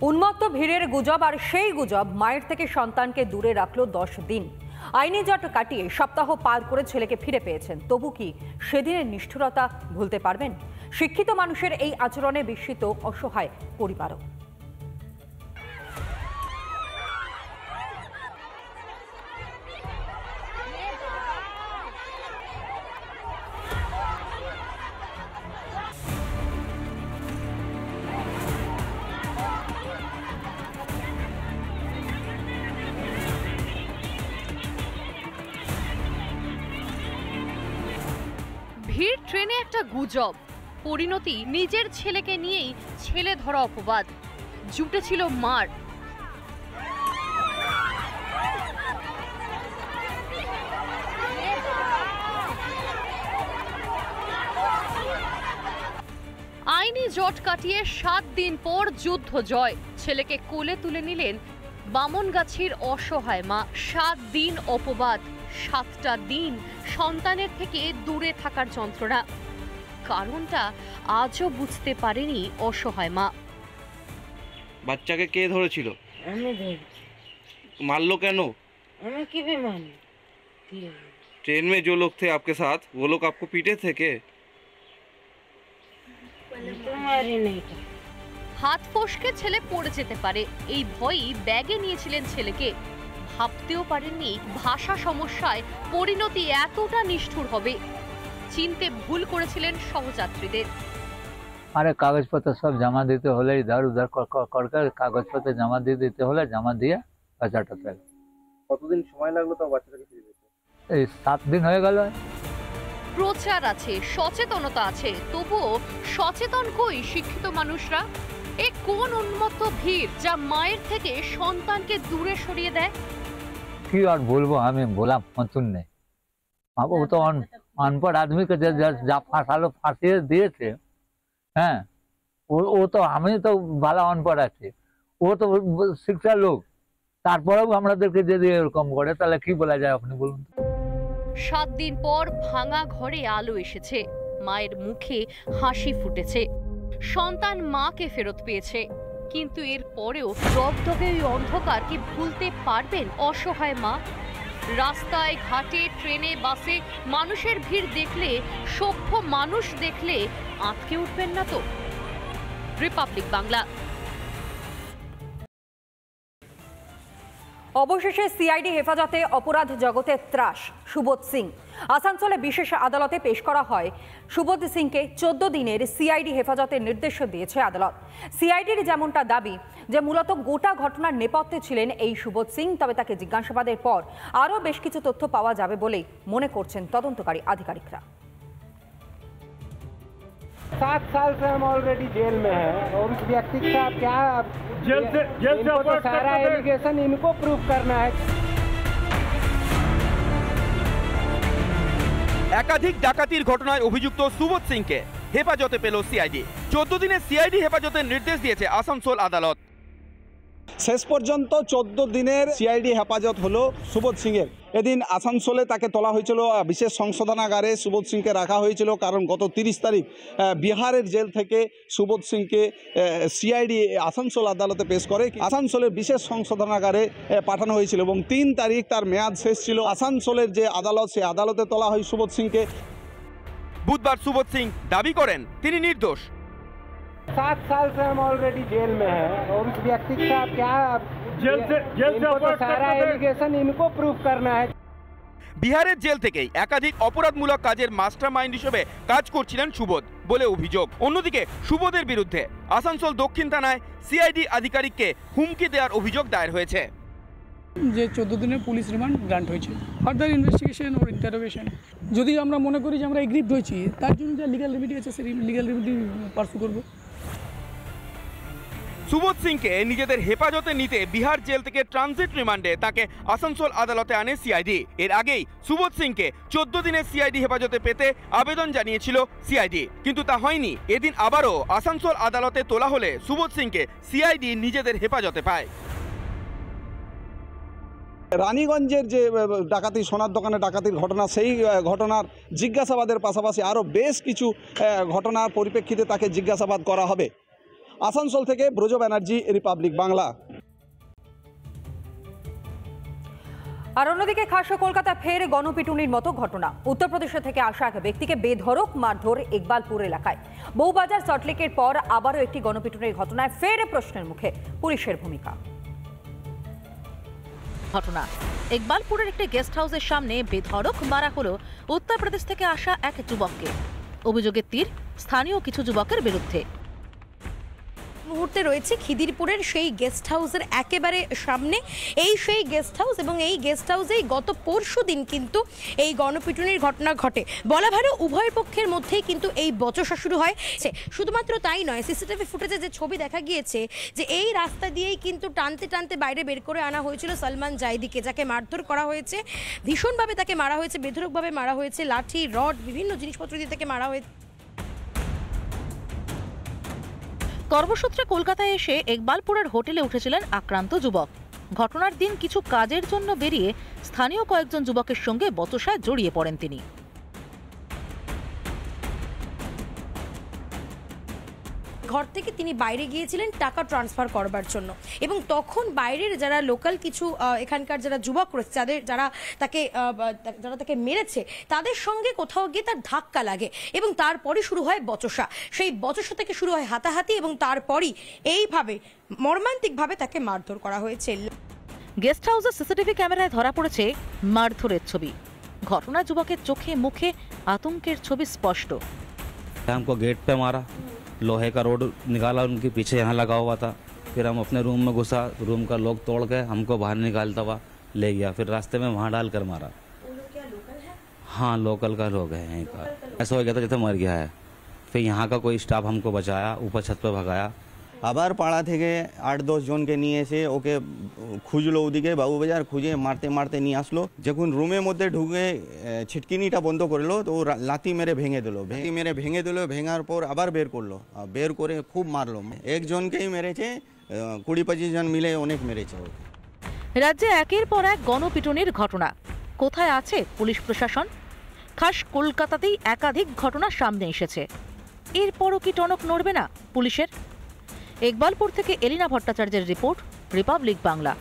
উন্মত্ত ভিড়ের গুজব, আর সেই গুজব মায়ের থেকে সন্তানকে দূরে রাখলো 10 দিন। আইনি জট কাটিয়ে সপ্তাহ পার করে ছেলেকে ফিরে পেয়েছেন। তবু কি সেদিনের নিষ্ঠুরতা ভুলতে পারবেন? শিক্ষিত মানুষের এই আচরণে বিস্মিত অসহায় পরিবারও। ভিড় ট্রেনে একটা গুজব, পরিণতি নিজের ছেলেকে নিয়েই ছেলে ধরা অপবাদ, জুটেছিল মার। আইনি জট কাটিয়ে 7 দিন পর যুদ্ধ জয়। ছেলেকে কোলে তুলে নিলেন বামনগাছির অসহায় মা। 7 দিন অপবাদ, 7টা দিন সন্তানের থেকে দূরে থাকার যন্ত্রণা। কারণটা আজও বুঝতে পারেনি অসহায় মা। বাচ্চাকে কে ধরেছিল? মাरलो কেন? ट्रेन में जो लोग थे आपके साथ, वो लोग आपको पीटे थे के? হাত ফসকে ছেলে পড়ে যেতে পারে, এই ভয়ই ব্যাগে নিয়েছিলেন ছেলেকে। ভাবতেও পারেননি ভাষা সমস্যায় পরিণতি এতটা নিষ্ঠুর হবে। চিনতে ভুল করেছিলেন সহযাত্রীদের। আরে কাগজপত্র সব জমা দিতে হলে ইধার উধার করকে কাগজপত্র জমা দিতে হলে জমা দিয়ে বাচ্চাটা পেল। কতদিন সময় লাগলো তো বাচ্চাটাকে ফিরে পেতে? এই 7 দিন হয়ে গেল। প্রচার আছে, সচেতনতা আছে, তবুও সচেতন কই শিক্ষিত মানুষরা? এ কোন উন্মত্ত ভিড় যা মায়ের থেকে সন্তানকে দূরে সরিয়ে দেয়? কি আর বলবো, আমি বললাম মতন নেই। ও তো अनपढ़ आदमी के जा फांसालो फांसिए दिएছে। হ্যাঁ, ও তো আমি তো ভালো অনপढ़ আছি, ও তো শিক্ষা লোক, তারপরেও আমাদেরকে যদি এরকম করে তাহলে কি বলা যায় আপনি বলুন। 7 দিন পর ভাঙা ঘরে আলো এসেছে, মায়ের মুখে হাসি ফুটেছে, সন্তান মাকে ফেরত পেয়েছে। কিন্তু এর পরেও দগদগে ওই অন্ধকারকে ভুলতে পারবেন অসহায় মা? রাস্তায় ঘাটে ট্রেনে বাসে মানুষের ভিড় দেখলে, সভ্য মানুষ দেখলে আঁতকে উঠবেন না তো? রিপাবলিক বাংলা। অবশেষে সিআইডি হেফাজতে অপরাধ জগতে ত্রাস। সুবোধ সিং আসানসোলে বিশেষ আদালতে পেশ করা হয়। সুবোধ সিংকে 14 দিনের সিআইডি হেফাজতের নির্দেশ দিয়েছে আদালত। সিআইডির যেমনটা দাবি যে মূলত গোটা ঘটনার নেপথ্যে ছিলেন এই সুবোধ সিং, তবে তাকে জিজ্ঞাসাবাদের পর আরও বেশ কিছু তথ্য পাওয়া যাবে বলেই মনে করছেন তদন্তকারী আধিকারিকরা। 7 साल से हम ऑलरेडी जेल में हैं और उस व्यक्ति के साथ क्या जेल से तो सारा एलिगेशन इनको प्रूव करना है। একাধিক ডাকাতির ঘটনায় অভিযুক্ত সুবোধ সিংকে হেফাজতে পেল সিআইডি। 14 দিনের সিআইডি হেফাজতের নির্দেশ দিয়েছে আসানসোল আদালত। শেষ পর্যন্ত 14 দিনের সিআইডি হেফাজত হলো সুবোধ সিংয়ের। এদিন আসানসোলে তাকে তোলা হয়েছিল বিশেষ সংশোধনাগারে। সুবোধ সিংকে রাখা হয়েছিল কারণ গত 30 তারিখ বিহারের জেল থেকে সুবোধ সিংকে সিআইডি আসানসোল আদালতে পেশ করে আসানসোলের বিশেষ সংশোধনাগারে পাঠানো হয়েছিল এবং 3 তারিখ তার মেয়াদ শেষ ছিল। আসানসোলের যে আদালত, সে আদালতে তোলা হয় সুবোধ সিংকে। বুধবার সুবোধ সিং দাবি করেন তিনি নির্দোষ। 7 साल से हम ऑलरेडी जेल में हैं और उस व्यक्ति के साथ क्या जेल से तो सारा एलिगेशन इनको प्रूव करना है। বিহারের জেল থেকেই একাধিক অপরাধমূলক কাজের মাস্টারমাইন্ড হিসেবে কাজ করছিলেন সুবোধ বলে অভিযোগ। অন্যদিকে সুবোধের বিরুদ্ধে আসানসোল দক্ষিণ থানায় সিআইডি আধিকারিককে হুমকি দেওয়ার অভিযোগ দায়ের হয়েছে। যে 14 দিনের পুলিশ রিমান্ড গ্রান্ট হয়েছে, ফার্দার ইনভেস্টিগেশন ও ইন্টারোগেশন যদি আমরা মনে করি যে আমরা এগ্রিভড হয়েছি, তার জন্য যা লিগ্যাল রেমেডি আছে সেই লিগ্যাল রেমেডি পার্সু করব। সুবোধ সিংকে নিজেদের হেফাজতে নিতে বিহার জেল থেকে ট্রানজিট রিমান্ডে তাকে আসানসোল আদালতে আনে সিআইডি। এর আগেই সুবোধ সিংকে 14 দিনের সিআইডি হেফাজতে পেতে আবেদন জানিয়েছিল সিআইডি, কিন্তু তা হয়নি। এদিন আবারও আসানসোল আদালতে তোলা হলে সুবোধ সিংকে সিআইডি নিজেদের হেফাজতে পায়। রানীগঞ্জের যে ডাকাতি, সোনার দোকানে ডাকাতির ঘটনা, সেই ঘটনার জিজ্ঞাসাবাদের পাশাপাশি আরও বেশ কিছু ঘটনার পরিপ্রেক্ষিতে তাকে জিজ্ঞাসাবাদ করা হবে। আসানসোল থেকে ব্রজ ব্যানার্জি, রিপাবলিক বাংলা। আর অন্যদিকে খাস কলকাতা ফের গণপিটুনির মতো ঘটনা। উত্তরপ্রদেশ থেকে আসা এক ব্যক্তিকে বেধড়ক মারধর ইকবালপুর এলাকায়। বউবাজার সল্টলেকের পর আবারও একটি গণপিটুনির ঘটনায় ফের প্রশ্নের মুখে পুলিশের ভূমিকা। ঘটনা ইকবালপুরের একটি গেস্ট হাউসের সামনে বেধড়ক মারা হলো উত্তরপ্রদেশ থেকে আসা এক যুবককে। অভিযোগের তীর স্থানীয় কিছু যুবকের বিরুদ্ধে। মুহূর্তে রয়েছে খিদিরপুরের সেই গেস্ট হাউসের একেবারে সামনে। এই সেই গেস্ট হাউস এবং এই গেস্ট হাউসেই গত পরশু দিন কিন্তু এই গণপিটুনির ঘটনা ঘটে। বলা ভালো উভয় পক্ষের মধ্যেই কিন্তু এই বচসা শুরু হয়। শুধুমাত্র তাই নয়, সিসিটিভি ফুটেজে যে ছবি দেখা গিয়েছে যে এই রাস্তা দিয়েই কিন্তু টানতে টানতে বাইরে বের করে আনা হয়েছিল সলমান জাইদিকে, যাকে মারধর করা হয়েছে। ভীষণভাবে তাকে মারা হয়েছে, বেধড়কভাবে মারা হয়েছে, লাঠি রড বিভিন্ন জিনিসপত্র দিয়ে তাকে মারা হয়েছে। কর্মসূত্রে কলকাতায় এসে ইকবালপুরের হোটেলে উঠেছিলেন আক্রান্ত যুবক। ঘটনার দিন কিছু কাজের জন্য বেরিয়ে স্থানীয় কয়েকজন যুবকের সঙ্গে বচসায় জড়িয়ে পড়েন তিনি। ঘর থেকে তিনি বাইরে গিয়েছিলেন টাকা ট্রান্সফার করবার জন্য, এবং তখন বাইরের যারা লোকাল কিছু এখানকার যারা যুবক রয়েছে, যারা তাকে মেরেছে, তাদের সঙ্গে কোথাও গিয়ে তার ধাক্কা লাগে এবং তারপরই শুরু হয় বচসা। সেই বচসা থেকে শুরু হয় হাতাহাতি এবং তারপরই এইভাবে মর্মান্তিকভাবে তাকে মারধর করা হয়েছে। গেস্ট হাউসের সিসিটিভি ক্যামেরায় ধরা পড়েছে মারধরের ছবি। ঘটনা যুবকের চোখে মুখে আতঙ্কের ছবি স্পষ্ট। हमको गेट पे मारा, लोहे का रोड निकाला उनके पीछे यहाँ लगा हुआ था। फिर हम अपने रूम में घुसा, रूम का लॉक तोड़ के हमको बाहर निकालता हुआ ले गया। फिर रास्ते में वहाँ डाल कर मारा। क्या लोकल है? हाँ, लोकल का लोग है यहीं का। ऐसा हो गया था जैसे मर गया है। फिर यहाँ का कोई स्टाफ हमको बचाया, ऊपर छत पे भगाया। আবার পাড়া থেকে 8-10 জনকে নিয়ে এসে ওকে খুঁজলো, ওদিকে বাবুবাজার খুঁজে মারতে মারতে নিয়ে আসলো। যখন রুমের মধ্যে ঢুকে ছিটকিনিটা বন্ধ করলো তো লাথি মেরে ভেঙে দিল। ভেঙার পর আবার বের করলো, বের করে খুব মারলো। একজনকেই মেরেছে, 20-25 জন মিলে অনেক মেরেছে ওকে। রাজ্যে একের পর এক গণপিটুনির ঘটনা। কোথায় আছে পুলিশ প্রশাসন? খাস কলকাতাতেই একাধিক ঘটনা সামনে এসেছে। এরপরও কি টনক নড়বে না পুলিশের? ইকবালপুর থেকে এলিনা ভট্টাচার্যের রিপোর্ট, রিপাবলিক বাংলা।